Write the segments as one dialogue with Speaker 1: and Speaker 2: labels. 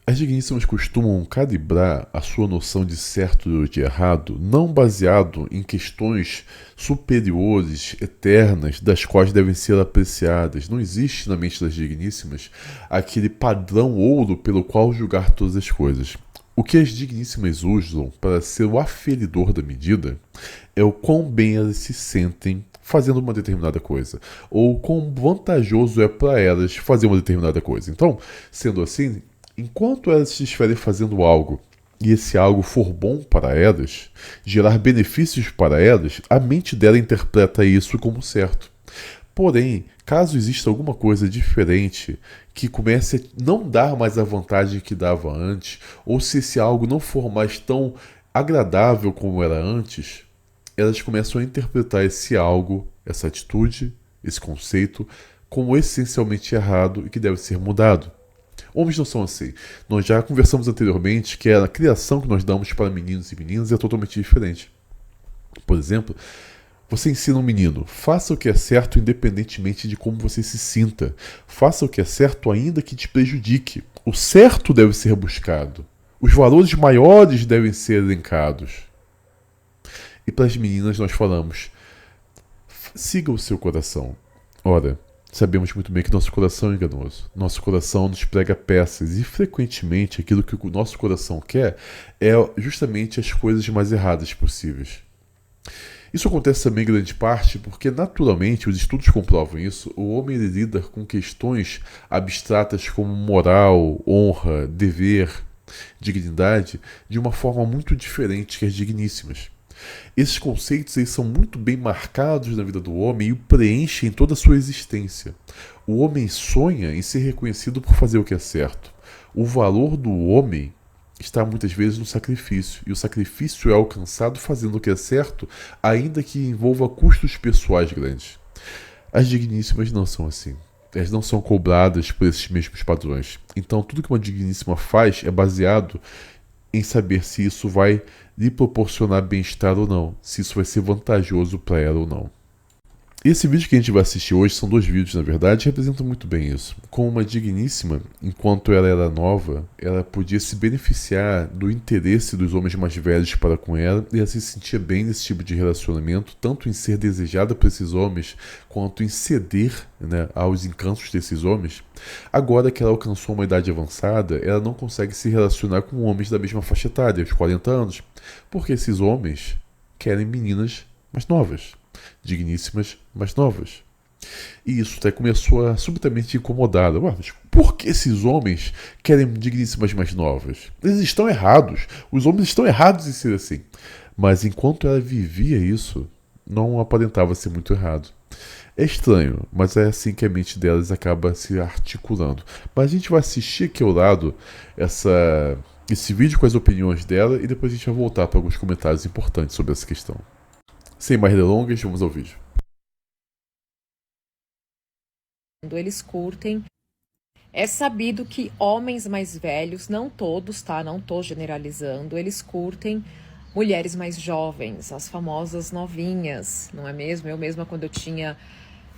Speaker 1: As digníssimas costumam calibrar a sua noção de certo e de errado não baseado em questões superiores, eternas, das quais devem ser apreciadas. Não existe na mente das digníssimas aquele padrão ouro pelo qual julgar todas as coisas. O que as digníssimas usam para ser o aferidor da medida é o quão bem elas se sentem fazendo uma determinada coisa, ou quão vantajoso é para elas fazer uma determinada coisa. Então, sendo assim, enquanto elas estiverem fazendo algo e esse algo for bom para elas, gerar benefícios para elas, a mente dela interpreta isso como certo. Porém, caso exista alguma coisa diferente que comece a não dar mais a vantagem que dava antes, ou se esse algo não for mais tão agradável como era antes, elas começam a interpretar esse algo, essa atitude, esse conceito, como essencialmente errado e que deve ser mudado. Homens não são assim. Nós já conversamos anteriormente que a criação que nós damos para meninos e meninas é totalmente diferente. Por exemplo, você ensina um menino, faça o que é certo independentemente de como você se sinta. Faça o que é certo ainda que te prejudique. O certo deve ser buscado. Os valores maiores devem ser elencados. E para as meninas nós falamos, siga o seu coração. Ora, sabemos muito bem que nosso coração é enganoso. Nosso coração nos prega peças e frequentemente aquilo que o nosso coração quer é justamente as coisas mais erradas possíveis. Isso acontece também em grande parte porque, naturalmente, os estudos comprovam isso, o homem lida com questões abstratas como moral, honra, dever, dignidade, de uma forma muito diferente que as digníssimas. Esses conceitos eles são muito bem marcados na vida do homem e o preenchem toda a sua existência. O homem sonha em ser reconhecido por fazer o que é certo. O valor do homem está muitas vezes no sacrifício, e o sacrifício é alcançado fazendo o que é certo, ainda que envolva custos pessoais grandes. As digníssimas não são assim. Elas não são cobradas por esses mesmos padrões. Então, tudo que uma digníssima faz é baseado em saber se isso vai lhe proporcionar bem-estar ou não, se isso vai ser vantajoso para ela ou não. Esse vídeo que a gente vai assistir hoje são dois vídeos, na verdade, representam muito bem isso. Com uma digníssima, enquanto ela era nova, ela podia se beneficiar do interesse dos homens mais velhos para com ela e ela se sentia bem nesse tipo de relacionamento, tanto em ser desejada por esses homens, quanto em ceder, né, aos encantos desses homens. Agora que ela alcançou uma idade avançada, ela não consegue se relacionar com homens da mesma faixa etária, os 40 anos, porque esses homens querem meninas mais novas, digníssimas mais novas. E isso até começou a subitamente incomodá-la. Mas por que esses homens querem digníssimas mais novas? Eles estão errados. Os homens estão errados em ser assim. Mas enquanto ela vivia isso, não aparentava ser muito errado. É estranho, mas é assim que a mente delas acaba se articulando. Mas a gente vai assistir aqui ao lado esse vídeo com as opiniões dela e depois a gente vai voltar para alguns comentários importantes sobre essa questão. Sem mais delongas, vamos ao vídeo.
Speaker 2: Eles curtem. É sabido que homens mais velhos, não todos, tá? Não tô generalizando, eles curtem mulheres mais jovens, as famosas novinhas, não é mesmo? Eu mesma, quando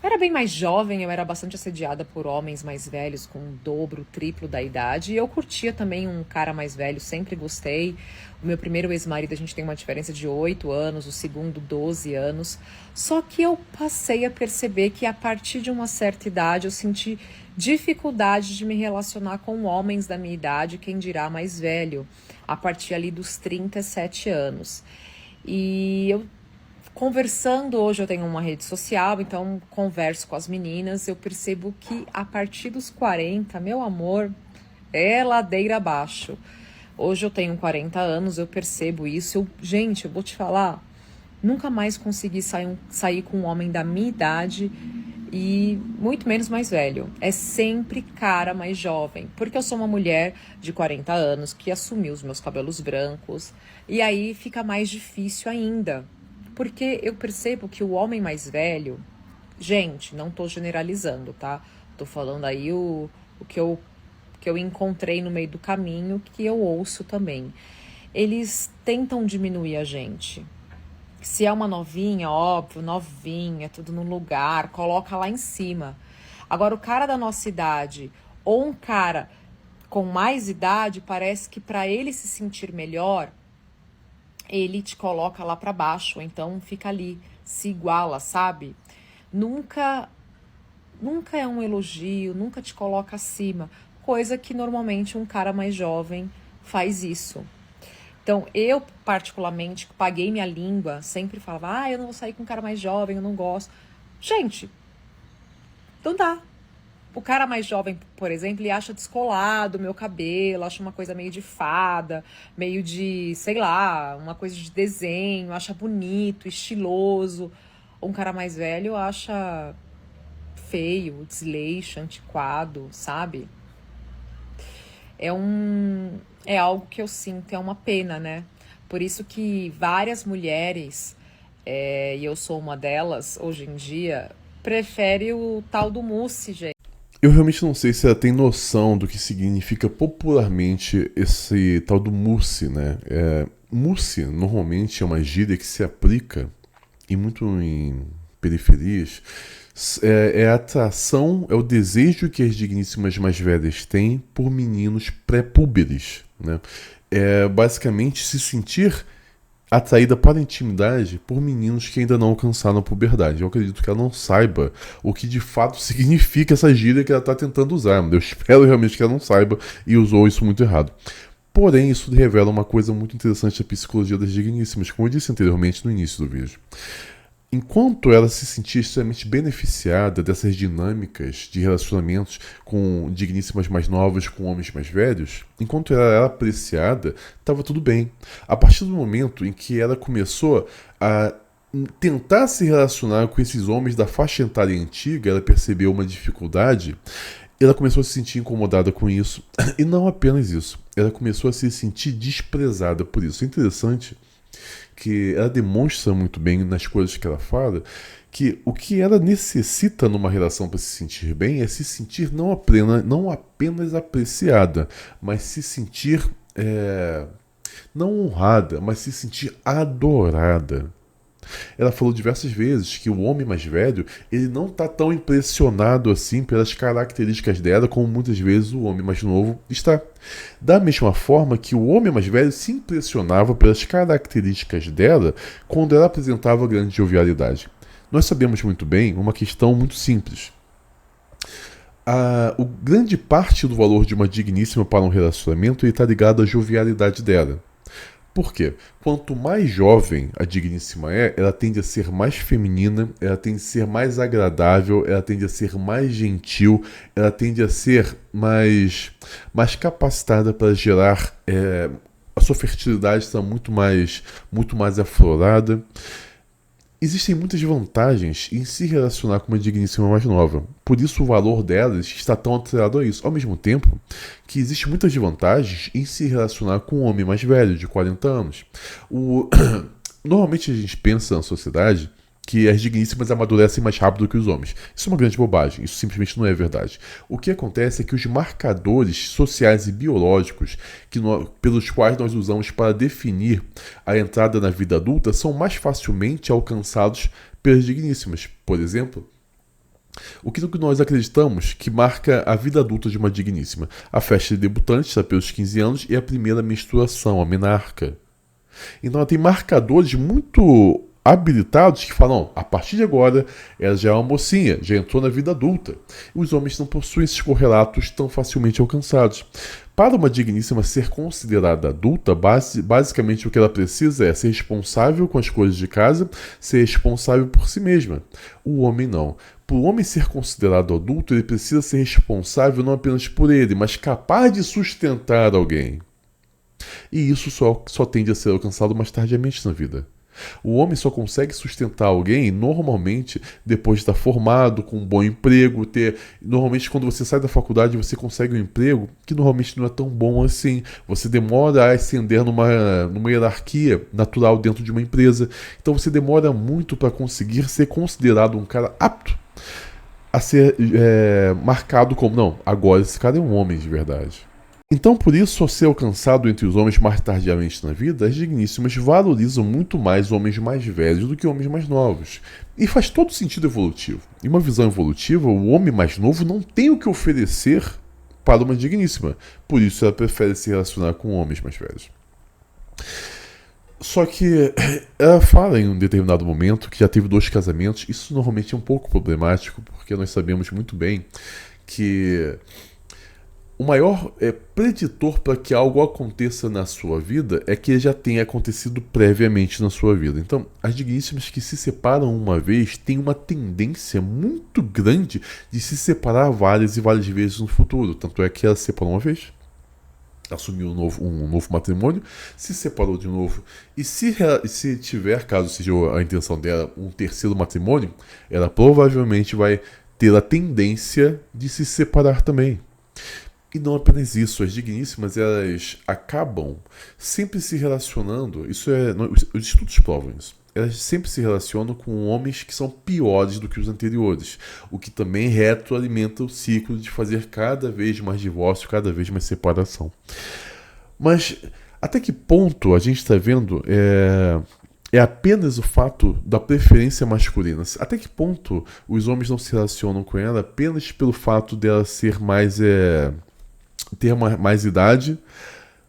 Speaker 2: era bem mais jovem, eu era bastante assediada por homens mais velhos, com o dobro, o triplo da idade. E eu curtia também um cara mais velho, sempre gostei. O meu primeiro ex-marido, a gente tem uma diferença de 8 anos, o segundo, 12 anos. Só que eu passei a perceber que a partir de uma certa idade eu senti dificuldade de me relacionar com homens da minha idade, quem dirá mais velho, a partir ali dos 37 anos. E eu conversando, hoje eu tenho uma rede social, então converso com as meninas, eu percebo que a partir dos 40, meu amor, é ladeira abaixo. Hoje eu tenho 40 anos, eu percebo isso. Gente, eu vou te falar, nunca mais consegui sair com um homem da minha idade e muito menos mais velho. É sempre cara mais jovem, porque eu sou uma mulher de 40 anos que assumiu os meus cabelos brancos e aí fica mais difícil ainda. Porque eu percebo que o homem mais velho, gente, não tô generalizando, tá? Tô falando aí o que eu encontrei no meio do caminho, que eu ouço também. Eles tentam diminuir a gente. Se é uma novinha, óbvio, novinha, tudo no lugar, coloca lá em cima. Agora, o cara da nossa idade, ou um cara com mais idade, parece que para ele se sentir melhor, ele te coloca lá para baixo, ou então fica ali, se iguala, sabe? Nunca é um elogio, nunca te coloca acima, coisa que normalmente um cara mais jovem faz isso. Então, eu particularmente paguei minha língua, sempre falava, eu não vou sair com um cara mais jovem, eu não gosto. Gente, não dá. O cara mais jovem, por exemplo, ele acha descolado o meu cabelo, acha uma coisa meio de fada, meio de, sei lá, uma coisa de desenho, acha bonito, estiloso. Um cara mais velho acha feio, desleixo, antiquado, sabe? É algo que eu sinto, é uma pena, né? Por isso que várias mulheres, e eu sou uma delas hoje em dia, prefere o tal do mousse, gente.
Speaker 1: Eu realmente não sei se ela tem noção do que significa popularmente esse tal do mousse, né? Mousse normalmente é uma gíria que se aplica muito em periferias. É a atração, é o desejo que as digníssimas mais velhas têm por meninos pré-púberes, né? É basicamente se sentir atraída para a intimidade por meninos que ainda não alcançaram a puberdade. Eu acredito que ela não saiba o que de fato significa essa gíria que ela está tentando usar. Eu espero realmente que ela não saiba e usou isso muito errado. Porém, isso revela uma coisa muito interessante da psicologia das digníssimas, como eu disse anteriormente no início do vídeo. Enquanto ela se sentia extremamente beneficiada dessas dinâmicas de relacionamentos com digníssimas mais novas, com homens mais velhos, enquanto ela era apreciada, estava tudo bem. A partir do momento em que ela começou a tentar se relacionar com esses homens da faixa etária antiga, ela percebeu uma dificuldade, ela começou a se sentir incomodada com isso. E não apenas isso, ela começou a se sentir desprezada por isso. É interessante que ela demonstra muito bem nas coisas que ela fala que o que ela necessita numa relação para se sentir bem é se sentir não apenas apreciada, mas se sentir não honrada, mas se sentir adorada. Ela falou diversas vezes que o homem mais velho, ele não está tão impressionado assim pelas características dela como muitas vezes o homem mais novo está. Da mesma forma que o homem mais velho se impressionava pelas características dela quando ela apresentava grande jovialidade. Nós sabemos muito bem uma questão muito simples. O grande parte do valor de uma digníssima para um relacionamento está ligado à jovialidade dela. Por quê? Quanto mais jovem a digníssima ela tende a ser mais feminina, ela tende a ser mais agradável, ela tende a ser mais gentil, ela tende a ser mais capacitada para gerar... a sua fertilidade está muito mais aflorada. Existem muitas vantagens em se relacionar com uma digníssima mais nova. Por isso o valor delas está tão atrelado a isso. Ao mesmo tempo que existem muitas vantagens em se relacionar com um homem mais velho, de 40 anos. Normalmente a gente pensa na sociedade que as digníssimas amadurecem mais rápido que os homens. Isso é uma grande bobagem, isso simplesmente não é verdade. O que acontece é que os marcadores sociais e biológicos pelos quais nós usamos para definir a entrada na vida adulta são mais facilmente alcançados pelas digníssimas. Por exemplo, o que nós acreditamos que marca a vida adulta de uma digníssima? A festa de debutante está pelos 15 anos e a primeira menstruação, a menarca. Então ela tem marcadores muito habilitados que falam, a partir de agora ela já é uma mocinha, já entrou na vida adulta. Os homens não possuem esses correlatos tão facilmente alcançados. Para uma digníssima ser considerada adulta, basicamente o que ela precisa é ser responsável com as coisas de casa, ser responsável por si mesma. O homem não. Para o homem ser considerado adulto, ele precisa ser responsável não apenas por ele, mas capaz de sustentar alguém. E isso só tende a ser alcançado mais tardiamente na vida. O homem só consegue sustentar alguém normalmente depois de estar formado, com um bom emprego, normalmente quando você sai da faculdade você consegue um emprego que normalmente não é tão bom assim. Você demora a ascender numa hierarquia natural dentro de uma empresa. Então você demora muito para conseguir ser considerado um cara apto a ser marcado como, não, agora esse cara é um homem de verdade. Então, por isso, ao ser alcançado entre os homens mais tardiamente na vida, as digníssimas valorizam muito mais homens mais velhos do que homens mais novos. E faz todo sentido evolutivo. Em uma visão evolutiva, o homem mais novo não tem o que oferecer para uma digníssima. Por isso ela prefere se relacionar com homens mais velhos. Só que ela fala em um determinado momento que já teve 2 casamentos. Isso normalmente é um pouco problemático, porque nós sabemos muito bem que o maior preditor para que algo aconteça na sua vida é que já tenha acontecido previamente na sua vida. Então, as digníssimas que se separam uma vez têm uma tendência muito grande de se separar várias e várias vezes no futuro. Tanto é que ela se separou uma vez, assumiu um novo matrimônio, se separou de novo. E se tiver, caso seja a intenção dela, um terceiro matrimônio, ela provavelmente vai ter a tendência de se separar também. E não apenas isso, as digníssimas elas acabam sempre se relacionando, os estudos provam isso, elas sempre se relacionam com homens que são piores do que os anteriores, o que também retroalimenta o ciclo de fazer cada vez mais divórcio, cada vez mais separação. Mas até que ponto a gente está vendo é apenas o fato da preferência masculina? Até que ponto os homens não se relacionam com ela apenas pelo fato dela ser mais ter mais idade,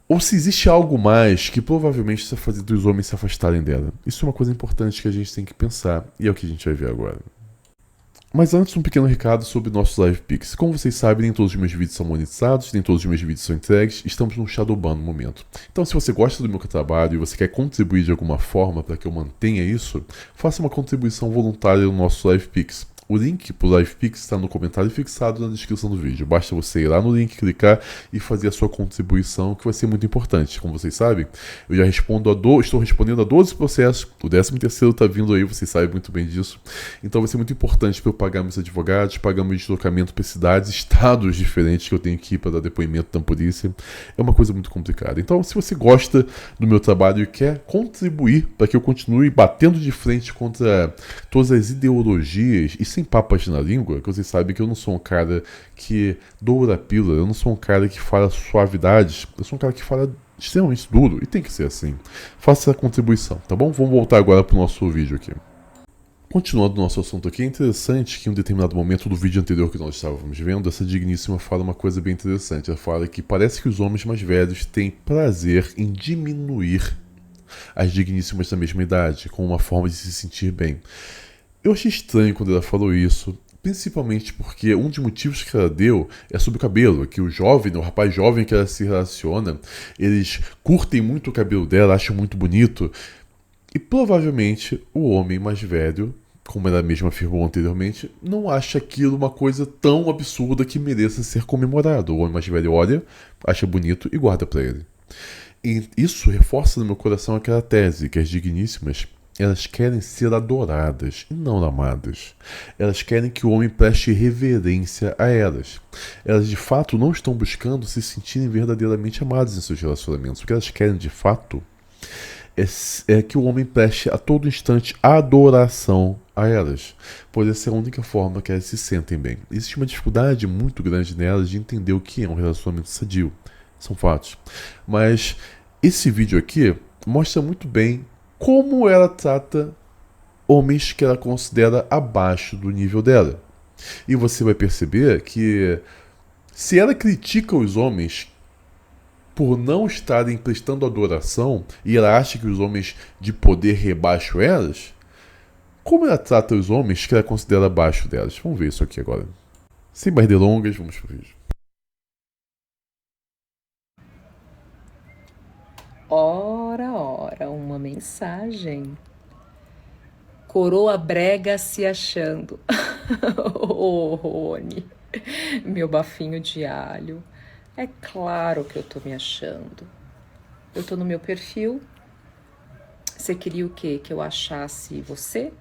Speaker 1: ou se existe algo mais que provavelmente está fazendo os homens se afastarem dela. Isso é uma coisa importante que a gente tem que pensar, e é o que a gente vai ver agora. Mas antes, um pequeno recado sobre nossos Live Pix. Como vocês sabem, nem todos os meus vídeos são monetizados, nem todos os meus vídeos são entregues, estamos num Shadowban no momento. Então, se você gosta do meu trabalho e você quer contribuir de alguma forma para que eu mantenha isso, faça uma contribuição voluntária no nosso Live Pix. O link para o LivePix está no comentário fixado na descrição do vídeo. Basta você ir lá no link, clicar e fazer a sua contribuição, que vai ser muito importante. Como vocês sabem, eu já estou respondendo a 12 processos. O 13º está vindo aí, vocês sabem muito bem disso. Então vai ser muito importante para eu pagar meus advogados, pagar meu deslocamento para cidades, estados diferentes que eu tenho que ir para dar depoimento da polícia. É uma coisa muito complicada. Então, se você gosta do meu trabalho e quer contribuir para que eu continue batendo de frente contra todas as ideologias e sem papas na língua, que vocês sabem que eu não sou um cara que doura a pílula, eu não sou um cara que fala suavidades, eu sou um cara que fala extremamente duro, e tem que ser assim. Faça a contribuição, tá bom? Vamos voltar agora para o nosso vídeo aqui. Continuando o nosso assunto aqui, é interessante que em um determinado momento do vídeo anterior que nós estávamos vendo, essa digníssima fala uma coisa bem interessante. Ela fala que parece que os homens mais velhos têm prazer em diminuir as digníssimas da mesma idade, como uma forma de se sentir bem. Eu achei estranho quando ela falou isso, principalmente porque um dos motivos que ela deu é sobre o cabelo, que o rapaz jovem que ela se relaciona, eles curtem muito o cabelo dela, acham muito bonito, e provavelmente o homem mais velho, como ela mesma afirmou anteriormente, não acha aquilo uma coisa tão absurda que mereça ser comemorado. O homem mais velho olha, acha bonito e guarda para ele. E isso reforça no meu coração aquela tese que as digníssimas elas querem ser adoradas e não amadas. Elas querem que o homem preste reverência a elas. Elas de fato não estão buscando se sentirem verdadeiramente amadas em seus relacionamentos. O que elas querem de fato é que o homem preste a todo instante adoração a elas, pois essa é a única forma que elas se sentem bem. Existe uma dificuldade muito grande nelas de entender o que é um relacionamento sadio. São fatos. Mas esse vídeo aqui mostra muito bem como ela trata homens que ela considera abaixo do nível dela. E você vai perceber que se ela critica os homens por não estarem prestando adoração e ela acha que os homens de poder rebaixam elas, como ela trata os homens que ela considera abaixo delas? Vamos ver isso aqui agora. Sem mais delongas, vamos pro vídeo.
Speaker 2: Ora, uma mensagem. Coroa brega se achando. Ô, Rony, meu bafinho de alho. É claro que eu tô me achando. Eu tô no meu perfil. Você queria o quê? Que eu achasse você?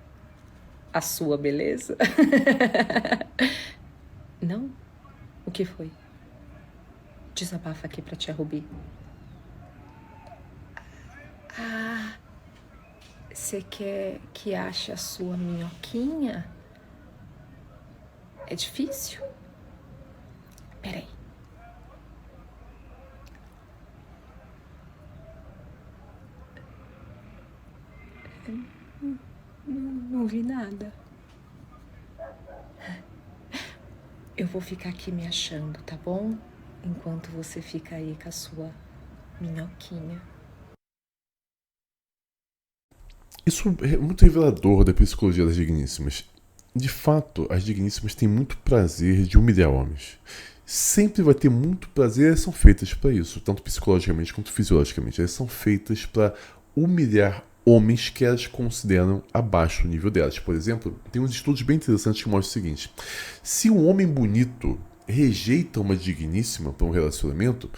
Speaker 2: A sua beleza? Não? O que foi? Desabafa aqui pra tia Rubi. Ah, você quer que ache a sua minhoquinha? É difícil? Peraí. Não vi nada. Eu vou ficar aqui me achando, tá bom? enquanto você fica aí com a sua minhoquinha.
Speaker 1: Isso é muito revelador da psicologia das digníssimas. De fato, as digníssimas têm muito prazer de humilhar homens. Sempre vai ter muito prazer, elas são feitas para isso, tanto psicologicamente quanto fisiologicamente. Elas são feitas para humilhar homens que elas consideram abaixo do nível delas. Por exemplo, tem uns estudos bem interessantes que mostram o seguinte: se um homem bonito rejeita uma digníssima para um relacionamento,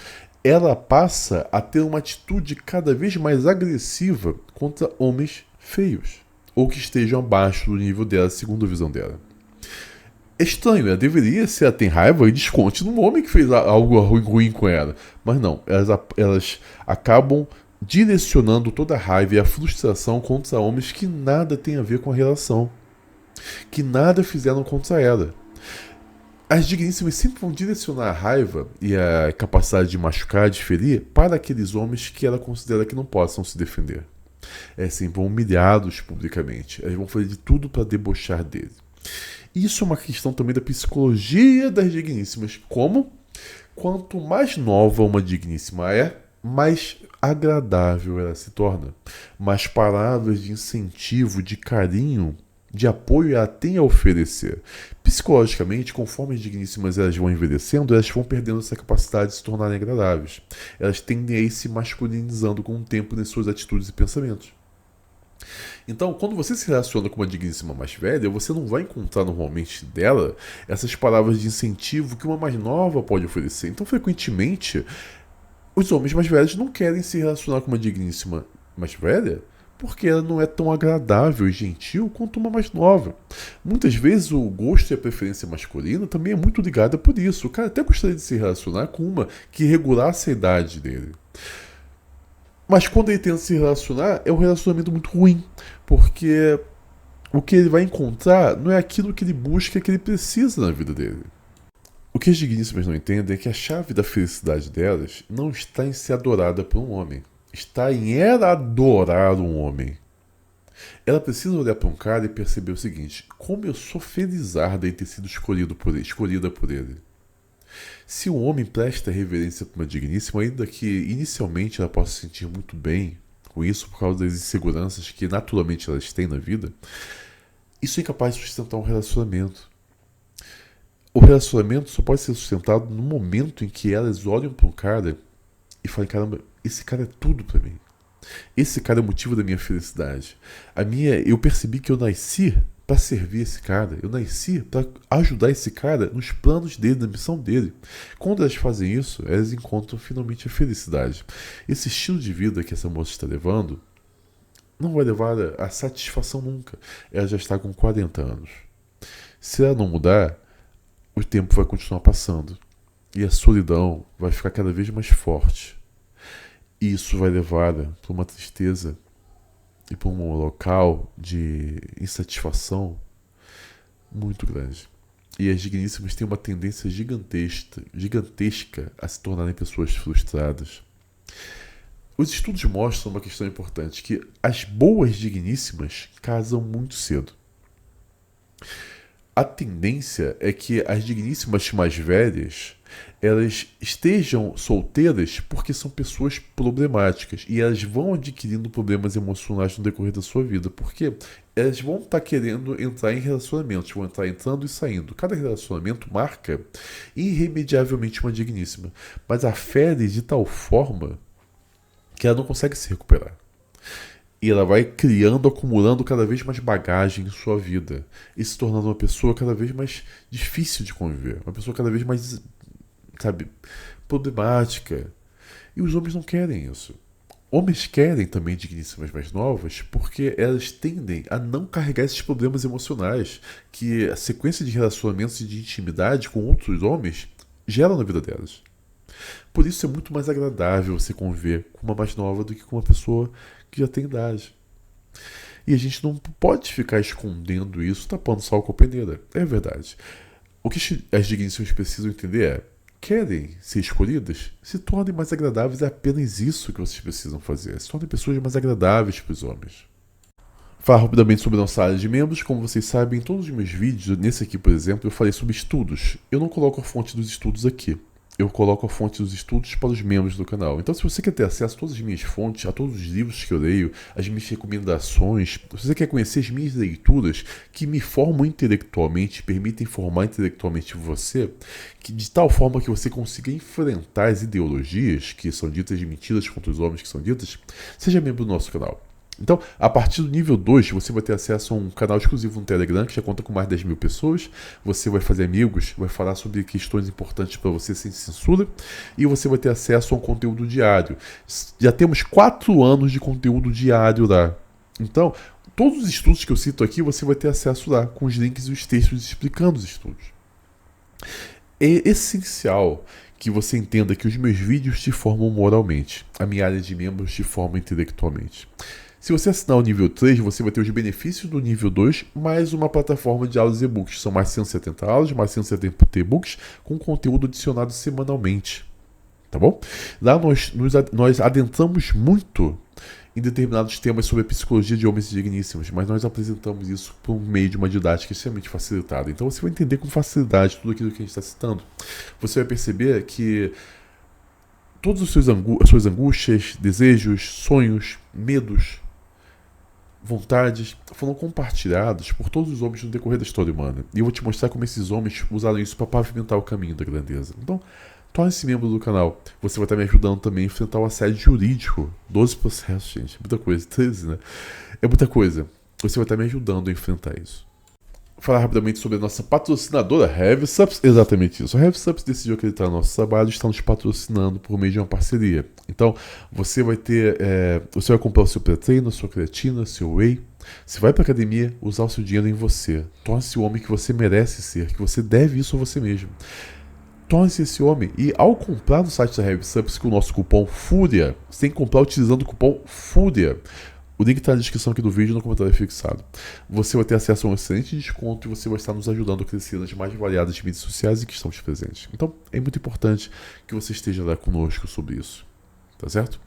Speaker 1: ela passa a ter uma atitude cada vez mais agressiva contra homens feios, ou que estejam abaixo do nível dela, segundo a visão dela. É estranho, ela deveria, se ela tem raiva, e desconte num homem que fez algo ruim com ela. Mas não, elas acabam direcionando toda a raiva e a frustração contra homens que nada tem a ver com a relação, que nada fizeram contra ela. As digníssimas sempre vão direcionar a raiva e a capacidade de machucar, de ferir, para aqueles homens que ela considera que não possam se defender. Sempre vão humilhá-los publicamente. Elas vão fazer de tudo para debochar dele. Isso é uma questão também da psicologia das digníssimas. Como? Quanto mais nova uma digníssima é, mais agradável ela se torna. Mais palavras de incentivo, de carinho, de apoio ela tem a oferecer. Psicologicamente, conforme as digníssimas elas vão envelhecendo, elas vão perdendo essa capacidade de se tornarem agradáveis. Elas tendem a ir se masculinizando com o tempo nas suas atitudes e pensamentos. Então, quando você se relaciona com uma digníssima mais velha, você não vai encontrar normalmente dela essas palavras de incentivo que uma mais nova pode oferecer. Então, frequentemente, os homens mais velhos não querem se relacionar com uma digníssima mais velha porque ela não é tão agradável e gentil quanto uma mais nova. Muitas vezes o gosto e a preferência masculina também é muito ligada por isso. O cara até gostaria de se relacionar com uma que regulasse a idade dele. Mas quando ele tenta se relacionar, é um relacionamento muito ruim, porque o que ele vai encontrar não é aquilo que ele busca, que ele precisa na vida dele. O que as digníssimas não entendem é que a chave da felicidade delas não está em ser adorada por um homem, está em ela adorar um homem. Ela precisa olhar para um cara e perceber o seguinte: como eu sou felizarda em ter sido escolhida por ele. Se um homem presta reverência para uma digníssima, ainda que inicialmente ela possa se sentir muito bem com isso por causa das inseguranças que naturalmente elas têm na vida, isso é incapaz de sustentar um relacionamento. O relacionamento só pode ser sustentado no momento em que elas olham para um cara e falam: caramba, esse cara é tudo para mim. Esse cara é o motivo da minha felicidade. Eu percebi que eu nasci para servir esse cara. Eu nasci para ajudar esse cara nos planos dele, na missão dele. Quando elas fazem isso, elas encontram finalmente a felicidade. Esse estilo de vida que essa moça está levando não vai levar a satisfação nunca. Ela já está com 40 anos. Se ela não mudar, o tempo vai continuar passando. E a solidão vai ficar cada vez mais forte. E isso vai levá-la para uma tristeza e para um local de insatisfação muito grande. E as digníssimas têm uma tendência gigantesca a se tornarem pessoas frustradas. Os estudos mostram uma questão importante, que as boas digníssimas casam muito cedo. A tendência é que as digníssimas mais velhas elas estejam solteiras porque são pessoas problemáticas e elas vão adquirindo problemas emocionais no decorrer da sua vida, porque elas vão estar querendo entrar em relacionamentos, vão entrar entrando e saindo. Cada relacionamento marca irremediavelmente uma digníssima, mas afere de tal forma que ela não consegue se recuperar. E ela vai criando, acumulando cada vez mais bagagem em sua vida e se tornando uma pessoa cada vez mais difícil de conviver, uma pessoa cada vez mais, problemática. E os homens não querem isso. Homens querem também digníssimas mais novas porque elas tendem a não carregar esses problemas emocionais que a sequência de relacionamentos e de intimidade com outros homens gera na vida delas. Por isso é muito mais agradável você conviver com uma mais nova do que com uma pessoa que já tem idade. E a gente não pode ficar escondendo isso, tapando sol com a peneira. É verdade. O que as digníssimas precisam entender é: querem ser escolhidas? Se tornem mais agradáveis, é apenas isso que vocês precisam fazer. Se tornem pessoas mais agradáveis para os homens. Falar rapidamente sobre a nossa área de membros. Como vocês sabem, em todos os meus vídeos, nesse aqui, por exemplo, eu falei sobre estudos. Eu não coloco a fonte dos estudos aqui. eu coloco a fonte dos estudos para os membros do canal. Então, se você quer ter acesso a todas as minhas fontes, a todos os livros que eu leio, as minhas recomendações, se você quer conhecer as minhas leituras que me formam intelectualmente, permitem formar intelectualmente você, que de tal forma que você consiga enfrentar as ideologias que são ditas de mentiras contra os homens que são ditas, seja membro do nosso canal. Então, a partir do nível 2, você vai ter acesso a um canal exclusivo no Telegram, que já conta com mais de 10 mil pessoas. Você vai fazer amigos, vai falar sobre questões importantes para você sem censura. E você vai ter acesso a um conteúdo diário. Já temos 4 anos de conteúdo diário lá. Então, todos os estudos que eu cito aqui, você vai ter acesso lá, com os links e os textos explicando os estudos. É essencial que você entenda que os meus vídeos te formam moralmente. A minha área de membros te forma intelectualmente. Se você assinar o nível 3, você vai ter os benefícios do nível 2, mais uma plataforma de aulas e e-books. São mais 170 aulas, mais 170 e-books, com conteúdo adicionado semanalmente. Tá bom? Lá nós adentramos muito em determinados temas sobre a psicologia de homens digníssimos, mas nós apresentamos isso por meio de uma didática extremamente facilitada. Então você vai entender com facilidade tudo aquilo que a gente está citando. Você vai perceber que todas as suas angústias, desejos, sonhos, medos, vontades foram compartilhados por todos os homens no decorrer da história humana. E eu vou te mostrar como esses homens usaram isso para pavimentar o caminho da grandeza. Então, torne-se membro do canal. Você vai estar me ajudando também a enfrentar o assédio jurídico. 12 processos, gente. Muita coisa. 13, né? É muita coisa. Você vai estar me ajudando a enfrentar isso. Falar rapidamente sobre a nossa patrocinadora, HeavySups. Exatamente isso. A HeavySups decidiu acreditar no nosso trabalho e está nos patrocinando por meio de uma parceria. Então, você vai ter... você vai comprar o seu pré-treino, a sua creatina, seu whey. Você vai para a academia usar o seu dinheiro em você. Torne-se o homem que você merece ser, que você deve isso a você mesmo. Torne-se esse homem. E ao comprar no site da HeavySups com o nosso cupom FURIA, você tem que comprar utilizando o cupom FURIA. O link está na descrição aqui do vídeo e no comentário fixado. Você vai ter acesso a um excelente desconto e você vai estar nos ajudando a crescer nas mais variadas mídias sociais em que estamos presentes. Então, é muito importante que você esteja lá conosco sobre isso. Tá certo?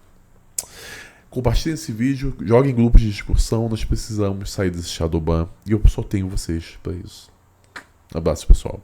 Speaker 1: Compartilhe esse vídeo, jogue em grupos de discussão. Nós precisamos sair desse Shadowban e eu só tenho vocês para isso. Abraço, pessoal.